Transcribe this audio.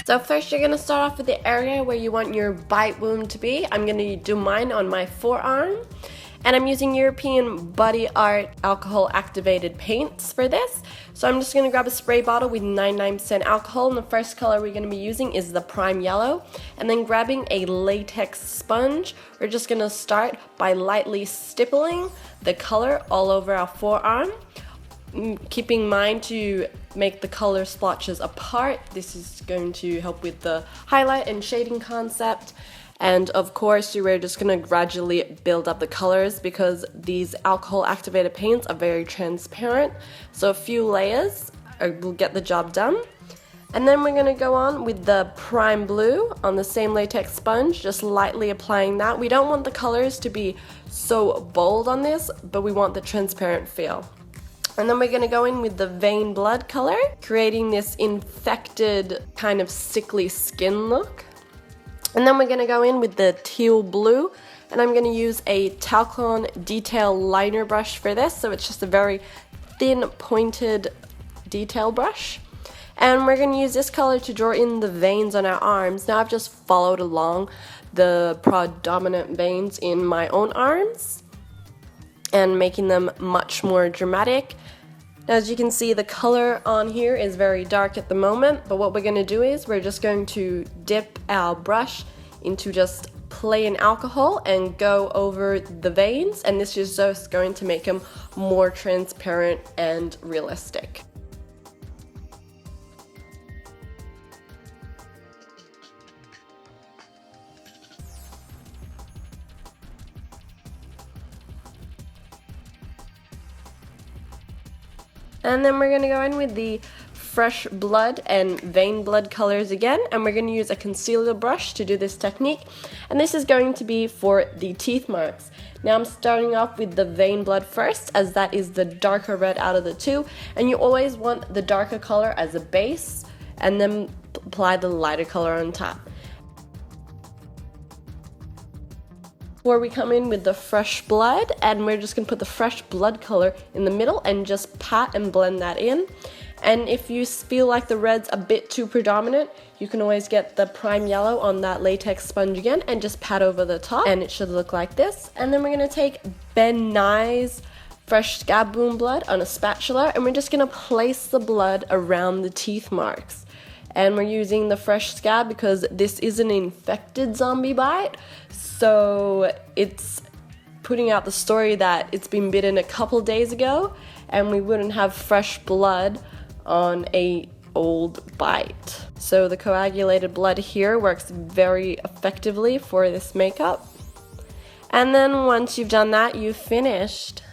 So first you're going to start off with the area where you want your bite wound to be. I'm going to do mine on my forearm. And I'm using European Body Art alcohol activated paints for this. So I'm just going to grab a spray bottle with 99% alcohol, and the first color we're going to be using is the prime yellow. And then grabbing a latex sponge, we're just going to start by lightly stippling the color all over our forearm. Keeping in mind to make the color splotches apart. This is going to help with the highlight and shading concept. And of course, we're just going to gradually build up the colors because these alcohol activated paints are very transparent. So a few layers will get the job done. And then we're going to go on with the prime blue on the same latex sponge, just lightly applying that. We don't want the colors to be so bold on this, but we want the transparent feel. And then we're going to go in with the vein blood color, creating this infected kind of sickly skin look. And then we're going to go in with the teal blue, and I'm going to use a Talcon detail liner brush for this, so it's just a very thin pointed detail brush. And we're going to use this color to draw in the veins on our arms. Now I've just followed along the predominant veins in my own arms and making them much more dramatic. As you can see, the color on here is very dark at the moment, but what we're going to do is we're just going to dip our brush into just plain alcohol and go over the veins, and this is just going to make them more transparent and realistic. And then we're going to go in with the fresh blood and vein blood colors again, and we're going to use a concealer brush to do this technique, and this is going to be for the teeth marks. Now I'm starting off with the vein blood first, as that is the darker red out of the two, and you always want the darker color as a base and then apply the lighter color on top. Before we come in with the fresh blood, and we're just going to put the fresh blood color in the middle and just pat and blend that in. And if you feel like the red's a bit too predominant, you can always get the prime yellow on that latex sponge again and just pat over the top, and it should look like this. And then we're going to take Ben Nye's fresh scab wound blood on a spatula, and we're just going to place the blood around the teeth marks. And we're using the fresh scab because this is an infected zombie bite, so it's putting out the story that it's been bitten a couple days ago, and we wouldn't have fresh blood on a old bite. So the coagulated blood here works very effectively for this makeup. And then once you've done that, you've finished.